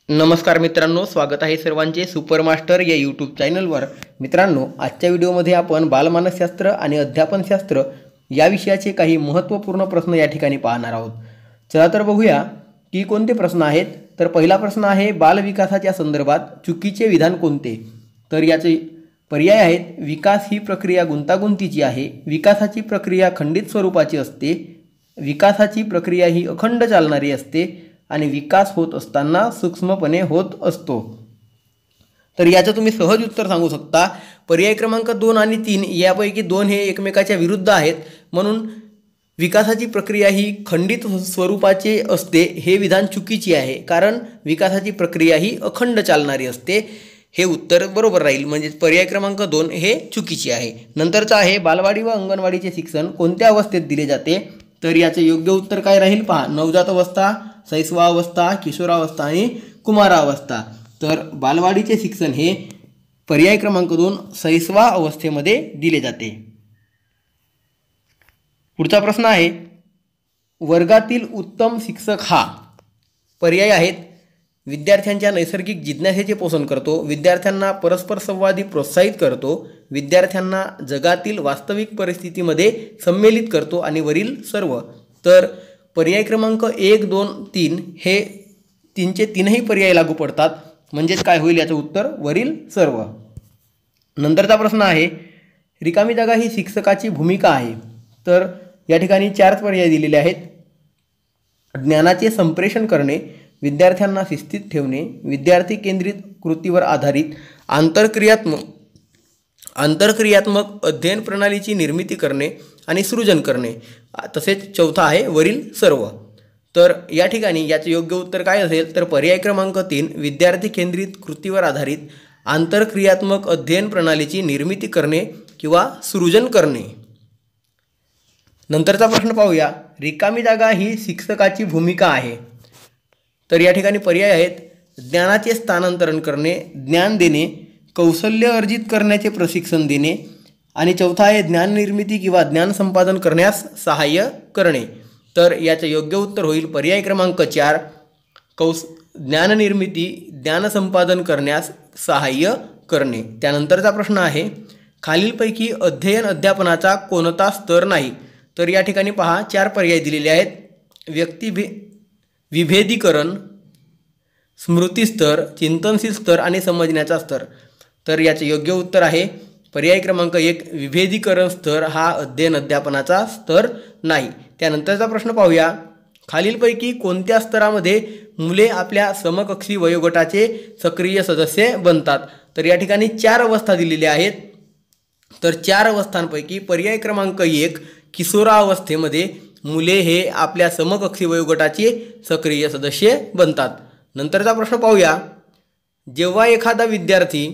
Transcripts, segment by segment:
नमस्कार मित्रांनो, स्वागत आहे सर्वांचे सुपर मास्टर या यूट्यूब चॅनलवर। मित्रांनो, आजच्या व्हिडिओमध्ये आपण बालमानसशास्त्र आणि अध्यापनशास्त्र या विषयाचे काही महत्त्वपूर्ण प्रश्न या ठिकाणी पाहणार आहोत। चला तर बघूया की कोणते प्रश्न आहेत। तर पहिला प्रश्न आहे, बालविकासाच्या संदर्भात चुकीचे विधान कोणते? तर याचे पर्याय आहेत, विकास ही प्रक्रिया गुंतागुंतीची आहे, विकासाची प्रक्रिया खंडित स्वरूपाची असते, विकासाची प्रक्रिया ही अखंड चालणारी असते आणि विकास होत असताना सूक्ष्मपणे होत असतो। तर याचं तुम्ही सहज उत्तर सांगू शकता। पर्याय क्रमांक 2 आणि 3 यापैकी 2 हे एकमेकाच्या विरुद्ध आहेत, म्हणून विकासाची प्रक्रिया ही खंडित स्वरूपाची असते हे विधान चुकीचे आहे, कारण विकासाची प्रक्रिया ही अखंड चालणारी असते। हे उत्तर बरोबर राहील, म्हणजे पर्याय क्रमांक 2 हे चुकीचे आहे। नंतरचा आहे, बालवाडी व अंगणवाडीचे शिक्षण कोणत्या अवस्थेत दिले जाते? तर याचे योग्य उत्तर काय राहील पहा, नवजात अवस्था, शैशवावस्था, किशोरावस्था आणि कुमारावस्था। तर बालवाडीचे शिक्षण हे पर्याय क्रमांक 2 शैशवा अवस्थेमध्ये दिले जाते। पुढचा प्रश्न आहे, वर्गातील उत्तम शिक्षक हा पर्याय आहेत, विद्यार्थ्यांच्या नैसर्गिक जिज्ञासेचे पोषण करतो, विद्यार्थ्यांना परस्पर संवादी प्रोत्साहित करतो, विद्यार्थ्यांना जगातील वास्तविक परिस्थितीमध्ये सम्मिलित करतो आणि वरील सर्व। तर पर्याय क्रमांक 1, 2, 3 हे तीनचे तीनही पर्याय लागू पडतात, म्हणजेच काय होईल याचं उत्तर वरील सर्व। नंतरचा प्रश्न आहे, रिकामी जागा ही शिक्षकाची भूमिका आहे। तर या ठिकाणी 4 पर्याय दिलेले आहेत, ज्ञानाचे संप्रेषण करणे, विद्यार्थ्यांना शिस्तीत ठेवणे, विद्यार्थी केंद्रित कृतीवर आधारित आंतरक्रियात्मक अध्ययन प्रणालीची निर्मिती करणे आणि सृजन करणे, तसेच चौथा आहे वरील सर्व। तर या ठिकाणी याचे योग्य उत्तर काय असेल? तर पर्याय क्रमांक 3 विद्यार्थी केंद्रित कृतीवर आधारित आंतरक्रियात्मक अध्ययन प्रणालीची निर्मिती करणे किंवा सृजन करणे। नंतरचा प्रश्न पाहूया, रिकामी जागा ही शिक्षकाची भूमिका आहे। तर या ठिकाणी पर्याय आहेत, ज्ञानाचे स्थानांतरण करणे, ज्ञान देणे, कौशल्य अर्जित करण्याचे प्रशिक्षण देणे आणि चौथा आहे ज्ञान निर्मिती किंवा ज्ञान संपादन करण्यास सहाय्य करणे। तर याचे योग्य उत्तर होईल पर्याय क्रमांक 4 ज्ञान निर्मिती, ज्ञान संपादन करण्यास सहाय्य करणे। त्यानंतरचा प्रश्न आहे, खालीलपैकी अध्ययन अध्यापनाचा कोणता स्तर नाही? तर या ठिकाणी पहा 4 पर्याय दिलेले आहेत, विभेदीकरण, स्मृतीस्तर, चिंतनशील स्तर आणि समजण्याचा स्तर। तर याचे योग्य उत्तर आहे पर्याय क्रमांक 1 विभेदीकरण स्तर हा अध्ययन अध्यापनाचा स्तर नाही। त्यानंतरचा प्रश्न पाहूया, खालीलपैकी कोणत्या स्तरामध्ये मुले आपल्या समकक्षी वयोगटाचे सक्रिय सदस्य बनतात? तर या ठिकाणी 4 अवस्था दिलेल्या आहेत। तर 4 अवस्थांपैकी पर्याय क्रमांक 1 किशोरावस्थेमध्ये मुले हे आपल्या समकक्षी वयोगटाचे सक्रिय सदस्य बनतात। नंतरचा प्रश्न पाहूया, जेव्हा एखादा विद्यार्थी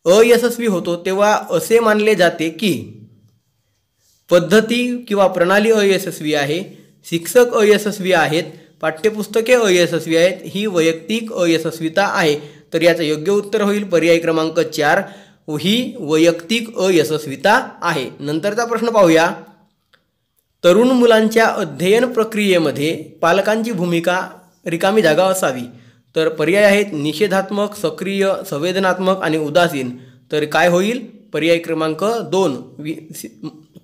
अयशस्वी होतो तेव्हा असे मानले जाते की पद्धती किंवा प्रणाली अयशस्वी आहे, शिक्षक अयशस्वी आहेत, पाठ्यपुस्तके अयशस्वी आहेत, ही वैयक्तिक अयशस्वीता आहे। तर याचं योग्य उत्तर होईल पर्याय क्रमांक 4 ही वैयक्तिक अयशस्वीता आहे। नंतरचा प्रश्न पाहूया, तरुण मुलांच्या अध्ययन प्रक्रियेमध्ये पालकांची भूमिका रिकामी जागा असावी। तर पर्याय आहेत, निषेधात्मक, सक्रिय, संवेदनात्मक आणि उदासीन। तर काय होईल? पर्याय क्रमांक 2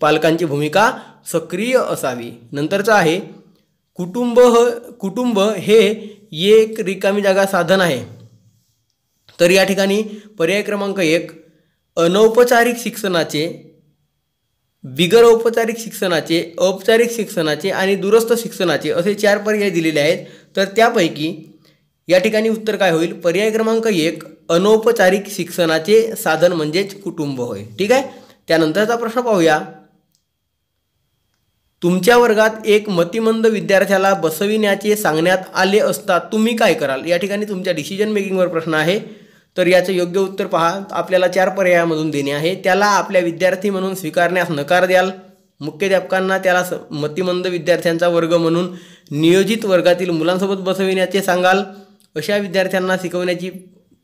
पालकांची भूमिका सक्रिय असावी। नंतरचा आहे, कुटुंब हे एक रिकामी जागा साधन आहे। तर या ठिकाणी पर्याय क्रमांक 1 अनौपचारिक शिक्षणाचे, बिगर औपचारिक शिक्षणाचे, औपचारिक शिक्षणाचे आणि दूरस्थ शिक्षणाचे असे 4 पर्याय दिलेले आहेत। तर त्यापैकी या ठिकाणी उत्तर काय होईल? पर्याय क्रमांक 1 अनौपचारिक शिक्षणाचे साधन म्हणजेच कुटुंब होय। ठीक आहे। त्यानंतरचा प्रश्न पाहूया, तुमच्या वर्गात एक मतिमंद विद्यार्थ्याला बसविण्याचे सांगण्यात आले असता तुम्ही काय कराल? या ठिकाणी तुमच्या डिसिजन मेकिंगवर प्रश्न आहे। तर याचं योग्य उत्तर पहा, आपल्याला 4 पर्यायामधून देणे आहे। त्याला आपल्या विद्यार्थी म्हणून स्वीकारण्यास नकार द्याल, मुख्याध्यापकांना त्याला मतिमंद विद्यार्थ्यांचा वर्ग म्हणून नियोजित वर्गातील मुलांसोबत बसविण्याचे सांगाल, अशा विद्यार्थ्यांना शिकवण्याची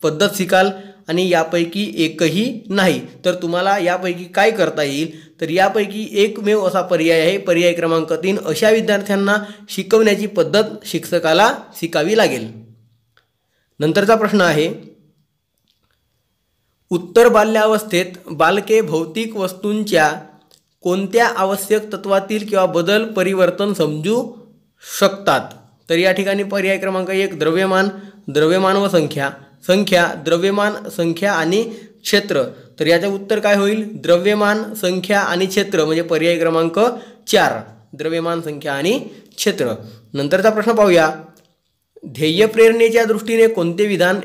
पद्धत शिकाल आणि यापैकी एकही नाही। तर तुम्हाला यापैकी काय करता येईल? तर यापैकी एकमेव असा पर्याय आहे पर्याय क्रमांक 3 अशा विद्यार्थ्यांना शिकवण्याची पद्धत शिक्षकाला शिकावी लागेल। नंतरचा प्रश्न आहे, उत्तर बाल्यावस्थेत बालके भौतिक वस्तूंच्या कोणत्या आवश्यक तत्वातील किंवा बदल परिवर्तन समजू शकतात? तर या ठिकाणी पर्याय क्रमांक 1 द्रव्यमान, द्रव्यमान व संख्या, संख्या, द्रव्यमान, संख्या आणि क्षेत्र. तर याचं उत्तर काय होईल? द्रव्यमान, संख्या आणि क्षेत्र, म्हणजे पर्याय क्रमांक 4 द्रव्यमान, संख्या आणि क्षेत्र. नंतरचा प्रश्न पाहूया, ध्येय प्रेरणेच्या दृष्टीने कोणते विधान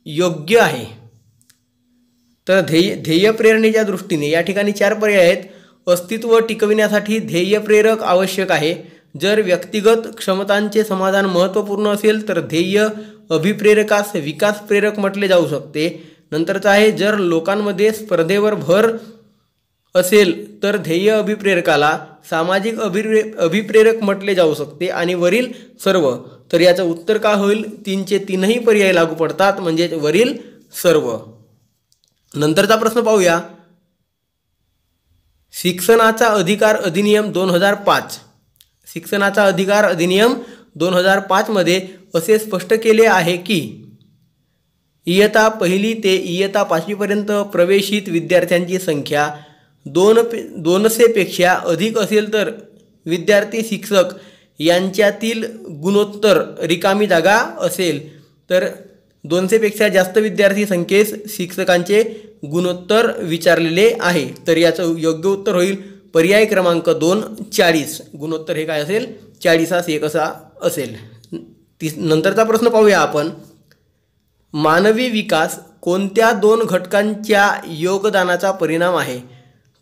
योग्य आहे? तर ध्येय प्रेरणेच्या दृष्टीने या ठिकाणी 4 पर्याय आहेत. अस्तित्व टिकविण्यासाठी ध्येय प्रेरक आवश्यक आहे. जर व्यक्तिगत क्षमतांचे समाधान महत्त्वपूर्ण असेल तर ध्येय अभिप्रेरकास विकास प्रेरक म्हटले जाऊ शकते. नंतरचं आहे, जर लोकांमध्ये स्पर्धेवर भर असेल तर ध्येय अभिप्रेरकाला सामाजिक अभिप्रेरक म्हटले जाऊ शकते. आणि वरील सर्व, तर याचं उत्तर काय होईल? 3चे 3ही पर्याय लागू पडतात, म्हणजे वरील सर्व. नंतरचा प्रश्न पाहूया, शिक्षणाचा अधिकार अधिनियम 2005, शिक्षणाचा अधिकार अधिनियम 2005 मध्ये असे स्पष्ट केले आहे की इयत्ता 1 ते इयत्ता 5वी पर्यंत प्रवेशित विद्यार्थ्यांची संख्या 200 पेक्षा अधिक असेल तर विद्यार्थी शिक्षक यांच्यातील गुणोत्तर रिकामी जागा असेल. तर 200 पेक्षा जास्त विद्यार्थी संख्येस शिक्षकांचे गुणोत्तर विचारलेले आहे. तर याचं योग्य उत्तर होईल पर्याय क्रमांक 2 40. गुणोत्तर हे काय असेल? 40:1 असा असेल. नंतरचा प्रश्न पाहूया आपण, मानवी विकास कोणत्या 2 घटकांच्या योगदानाचा परिणाम आहे?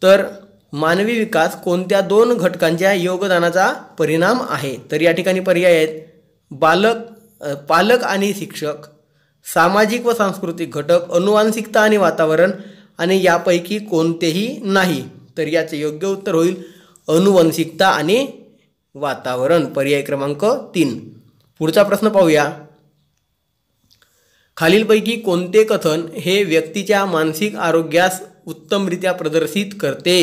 तर मानवी विकास कोणत्या 2 घटकांच्या योगदानाचा परिणाम आहे? तर या ठिकाणी पर्याय आहेत, पालक आणि शिक्षक, सामाजिक व सांस्कृतिक घटक, अनुवांशिकता आणि वातावरण, आणि यापैकी कोणतेही नाही. तर याचे योग्य उत्तर होईल अनुवंशिकता आणि वातावरण, पर्याय क्रमांक 3. पुढचा प्रश्न पाहूया, खालीलपैकी कोणते कथन हे व्यक्तीच्या मानसिक आरोग्यास उत्तमरित्या प्रदर्शित करते?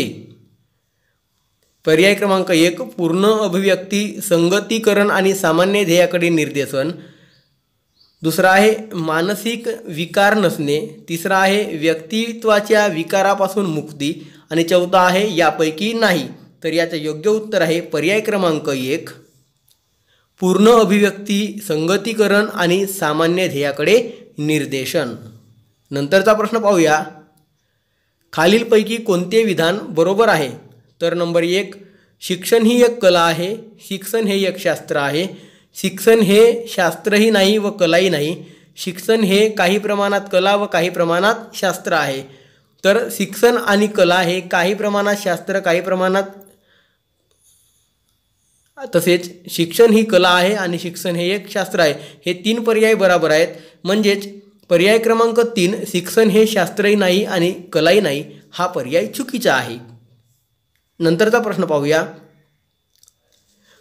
पर्याय क्रमांक 1 पूर्ण अभिव्यक्ती, संगतीकरण आणि सामान्य ध्येयाकडे निर्देशन. दुसरा आहे मानसिक विकार नसणे. तिसरा आहे व्यक्तित्वाच्या विकारापासून मुक्ती. आणि चौथा आहे यापैकी नाही. तर याचं योग्य उत्तर आहे पर्याय क्रमांक 1 पूर्ण अभिव्यक्ती, संगतीकरण आणि सामान्य ध्येयाकडे निर्देशन. नंतरचा प्रश्न पाहूया, खालीलपैकी कोणते विधान बरोबर आहे? तर नंबर 1, शिक्षण ही एक कला आहे, शिक्षण हे एक शास्त्र आहे, शिक्षण हे शास्त्रही नाही व कलाही नाही, शिक्षण हे काही प्रमाणात कला व काही प्रमाणात शास्त्र आहे. तर शिक्षण आणि कला हे काही प्रमाणात शास्त्र, काही प्रमाणात, तसेच शिक्षण ही कला आहे आणि शिक्षण हे एक शास्त्र आहे, हे 3 पर्याय बरोबर आहेत. म्हणजेच पर्याय क्रमांक 3 शिक्षण हे शास्त्रही नाही आणि कलाही नाही हा पर्याय चुकीचा आहे. नंतरचा प्रश्न पाहूया,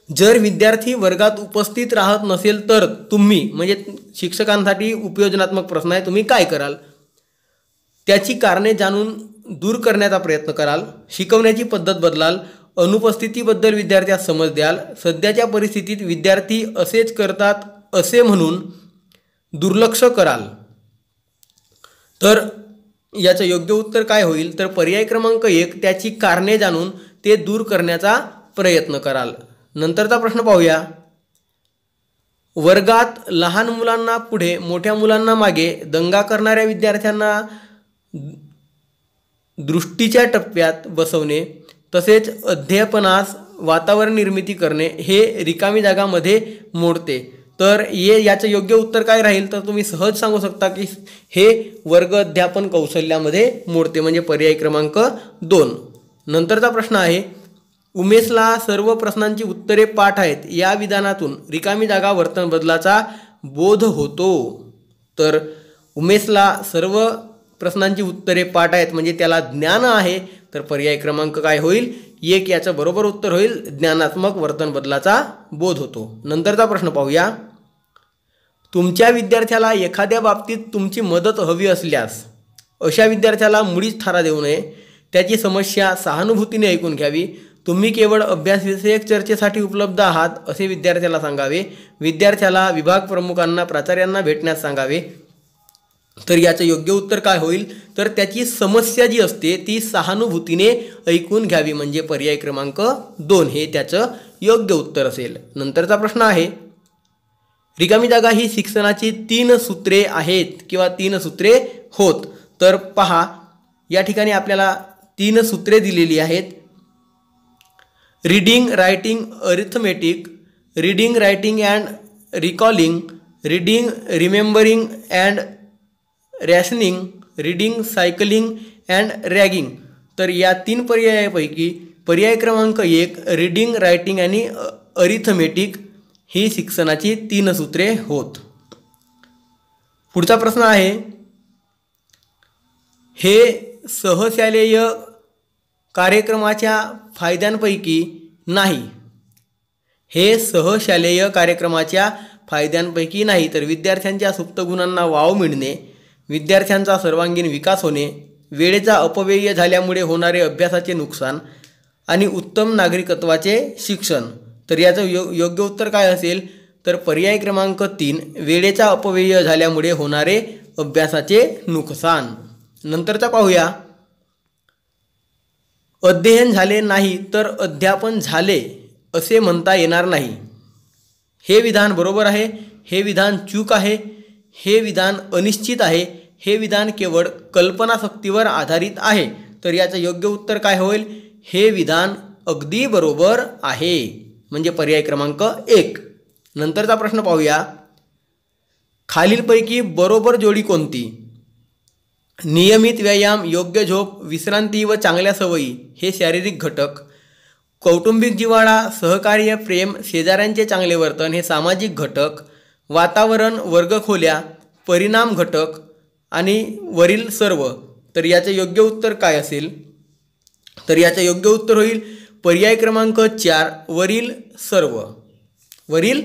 जर विद्यार्थी वर्गात उपस्थित राहत नसेल तर तुम्ही, म्हणजे शिक्षकांसाठी उपयोजनात्मक प्रश्न आहे, तुम्ही काय कराल? त्याची कारणे जाणून दूर करण्याचा प्रयत्न कराल, शिकवण्याची पद्धत बदलाल, अनुपस्थितीबद्दल विद्यार्थ्यास समज द्याल, सध्याच्या परिस्थितीत विद्यार्थी असेच करतात असे म्हणून दुर्लक्ष कराल. तर याचं योग्य उत्तर काय होईल? तर पर्याय क्रमांक 1 त्याची कारणे जाणून ते दूर करण्याचा प्रयत्न कराल. नंतरचा प्रश्न पाहूया, वर्गात लहान मुलांना पुढे मोठ्या मुलांना मागे दंगा करणाऱ्या विद्यार्थ्यांना दृष्टीच्या टप्प्यात बसवणे, तसेच अध्यापनास वातावरण निर्मिती करणे हे रिकामी जागामध्ये मोडते. तर याचं योग्य उत्तर काय राहील? तर तुम्ही सहज सांगू शकता की हे वर्ग अध्यापन कौशल्यामध्ये मोडते, म्हणजे पर्याय क्रमांक 2. नंतरचा प्रश्न आहे, उमेशला सर्व प्रश्नांची उत्तरे पाठ आहेत या विधानातून रिकामी जागा वर्तन बदलाचा बोध होतो. तर उमेशला सर्व प्रश्नांची उत्तरे पाठ आहेत म्हणजे त्याला ज्ञान आहे. तर पर्याय क्रमांक काय होईल? 1 याचं बरोबर उत्तर होईल ज्ञानात्मक वर्तन बदलाचा बोध होतो. नंतरचा प्रश्न पाहूया, तुमच्या विद्यार्थ्याला एखाद्या बाबतीत तुमची मदत हवी असल्यास अशा विद्यार्थ्याला मुळीच थारा देऊ नये, त्याची समस्या सहानुभूतीने ऐकून घ्यावी, तुम्ही केवळ अभ्यासविषयक चर्चेसाठी उपलब्ध आहात असे विद्यार्थ्याला सांगावे. विद्यार्थ्याला विभाग प्रमुखांना प्राचार्यांना भेटण्यास सांगावे. तर याचं योग्य उत्तर काय होईल तर त्याची समस्या जी असते ती सहानुभूतीने ऐकून घ्यावी म्हणजे पर्याय क्रमांक 2 हे त्याचं योग्य उत्तर असेल. नंतरचा प्रश्न आहे रिकामी जागा ही शिक्षणाची 3 सूत्रे आहेत किंवा 3 सूत्रे होत. तर पहा या ठिकाणी आपल्याला 3 सूत्रे दिलेली आहेत. Reading writing arithmetic, reading writing and recalling, reading remembering and reasoning, reading cycling and ragging. तर या 3 पर्यायापैकी पर्याय क्रमांक 1 रीडिंग रायटिंग आणि अरिथमेटिक ही शिक्षणाची 3 सूत्रे होत. पुढचा प्रश्न आहे हे सहशालेय कार्यक्रमाच्या फायद्यांपैकी नाही. हे सहशालेय कार्यक्रमाच्या फायद्यांपैकी नाही. तर विद्यार्थ्यांच्या सुप्त गुणांना वाव मिळणे, विद्यार्थ्यांचा सर्वांगीण विकास होणे, वेळेचा अपव्यय झाल्यामुळे होणारे अभ्यासाचे नुकसान आणि उत्तम नागरिकत्वाचे शिक्षण. तर याचं योग्य उत्तर काय असेल तर पर्याय क्रमांक 3 वेळेचा अपव्यय झाल्यामुळे होणारे अभ्यासाचे नुकसान. नंतरचा पाहूया अध्ययन झाले नाही तर अध्यापन झाले असे म्हणता येणार नाही. हे विधान बरोबर आहे, हे विधान चूक आहे, हे विधान अनिश्चित आहे, हे विधान केवळ कल्पनाशक्तीवर आधारित आहे. तर याचं योग्य उत्तर काय होईल हे विधान अगदी बरोबर आहे म्हणजे पर्याय क्रमांक 1. नंतरचा प्रश्न पाहूया खालीलपैकी बरोबर जोडी कोणती. नियमित व्यायाम, योग्य झोप, विश्रांती व चांगल्या सवयी हे शारीरिक घटक, कौटुंबिक जिव्हाळा, सहकार्य, प्रेम, शेजाऱ्यांचे चांगले वर्तन हे सामाजिक घटक, वातावरण, वर्गखोल्या, परिणाम घटक आणि वरील सर्व. तर याचे योग्य उत्तर काय असेल तर याचे योग्य उत्तर होईल पर्याय क्रमांक 4 वरील सर्व. वरील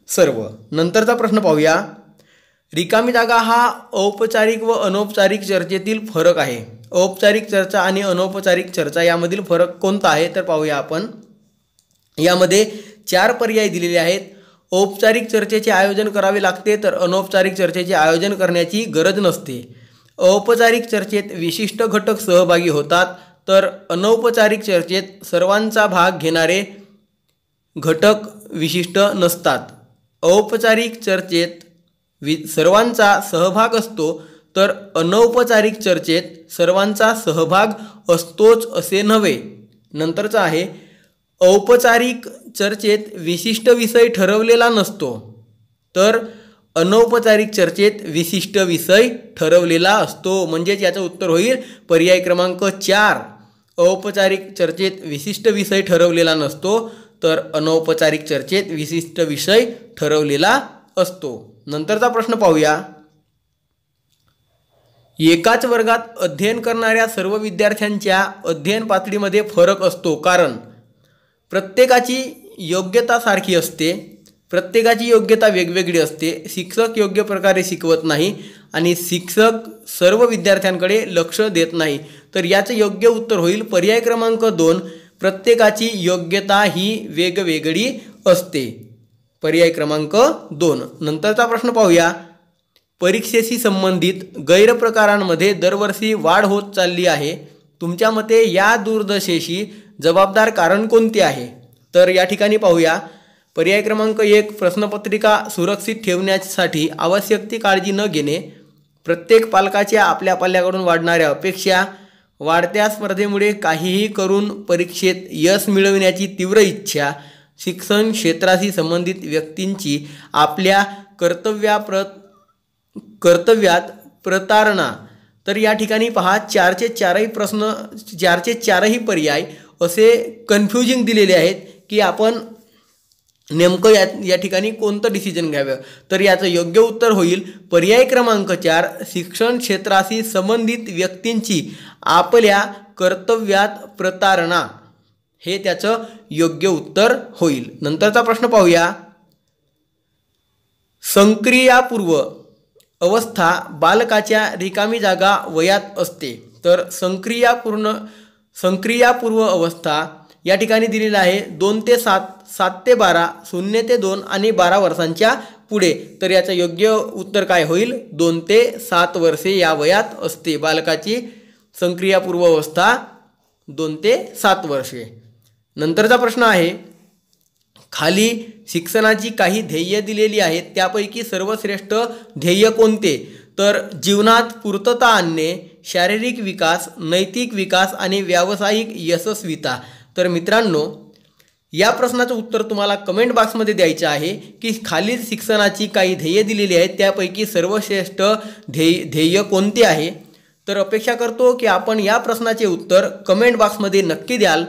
सर्व. नंतरचा प्रश्न पाहूया रिकामी जागा हा औपचारिक व अनौपचारिक चर्चेतील फरक आहे. औपचारिक चर्चा आणि अनौपचारिक चर्चा यामधील फरक कोणता आहे तर पाहूया आपण. यामध्ये 4 पर्याय दिलेले आहेत. औपचारिक चर्चेचे आयोजन करावे लागते तर अनौपचारिक चर्चेचे आयोजन करण्याची गरज नसते. औपचारिक चर्चेत विशिष्ट घटक सहभागी होतात तर अनौपचारिक चर्चेत सर्वांचा भाग घेणारे घटक विशिष्ट नसतात. औपचारिक चर्चेत सर्वांचा सहभाग असतो तर अनौपचारिक चर्चेत सर्वांचा सहभाग असतोच असे नव्हे. नंतरचा आहे औपचारिक चर्चेत विशिष्ट विषय ठरवलेला नसतो तर अनौपचारिक चर्चेत विशिष्ट विषय ठरवलेला असतो. म्हणजेच याचं उत्तर होईल पर्याय क्रमांक 4 औपचारिक चर्चेत विशिष्ट विषय ठरवलेला नसतो तर अनौपचारिक चर्चेत विशिष्ट विषय ठरवलेला असतो. नंतरचा प्रश्न पाहूया एकाच वर्गात अध्ययन करणाऱ्या सर्व विद्यार्थ्यांच्या अध्ययन पातळीमध्ये फरक असतो कारण प्रत्येकाची योग्यता सारखी असते, प्रत्येकाची योग्यता वेगवेगळी असते, शिक्षक योग्य प्रकारे शिकवत नाही आणि शिक्षक सर्व विद्यार्थ्यांकडे लक्ष देत नाही. तर याचं योग्य उत्तर होईल पर्याय क्रमांक 2 प्रत्येकाची योग्यता ही वेगवेगळी असते. पर्याय क्रमांक 2. नंतरचा प्रश्न पाहूया परीक्षेशी संबंधित गैरप्रकारांमध्ये दरवर्षी वाढ होत चालली आहे. तुमच्या मते या दुर्दशेशी जबाबदार कारण कोणते आहे. तर या ठिकाणी पाहूया पर्याय क्रमांक 1 प्रश्नपत्रिका सुरक्षित ठेवण्यासाठी आवश्यक ती काळजी न घेणे, प्रत्येक पालकाच्या आपल्या पाल्याकडून वाढणाऱ्या अपेक्षा, वाढत्या स्पर्धेमुळे काहीही करून परीक्षेत यश मिळविण्याची तीव्र इच्छा, शिक्षण क्षेत्राशी संबंधित व्यक्तींची आपल्या कर्तव्यात प्रतारणा. तर या ठिकाणी पहा 4चे 4ही पर्याय असे कन्फ्युजिंग दिलेले आहेत की आपण नेमकं या ठिकाणी कोणतं डिसिजन घ्यावं. तर याचं योग्य उत्तर होईल पर्याय क्रमांक 4 शिक्षण क्षेत्राशी संबंधित व्यक्तींची आपल्या कर्तव्यात प्रतारणा हे त्याचं योग्य उत्तर होईल. नंतरचा प्रश्न पाहूया संक्रियापूर्व अवस्था बालकाच्या रिकामी जागा वयात असते. तर संक्रियापूर्व अवस्था या ठिकाणी दिलेलं आहे 2 ते 7, 7 ते 12, 0 ते 2 आणि 12 वर्षांच्या पुढे। तर याचं योग्य उत्तर काय होईल? 2 ते 7 वर्षे या वयात असते बालकाची संक्रिया पूर्वावस्था 2 ते 7 वर्षे। नंतरचा प्रश्न आहे, खाली शिक्षणाची काही ध्येय दिलेली आहेत, त्यापैकी सर्वश्रेष्ठ ध्येय कोणते? तर जीवनात पूर्तता आणणे, शारीरिक विकास, नैतिक विकास आणि व्यावसायिक यशस्वीता। तर मित्रांनो, या प्रश्नाचं उत्तर तुम्हाला कमेंट बॉक्समध्ये द्यायचं आहे की खालील शिक्षणाची काही ध्येय दिलेली आहेत, त्यापैकी सर्वश्रेष्ठ ध्येय कोणते आहे? तर अपेक्षा करतो की आपण या प्रश्नाचे उत्तर कमेंट बॉक्समध्ये नक्की द्याल।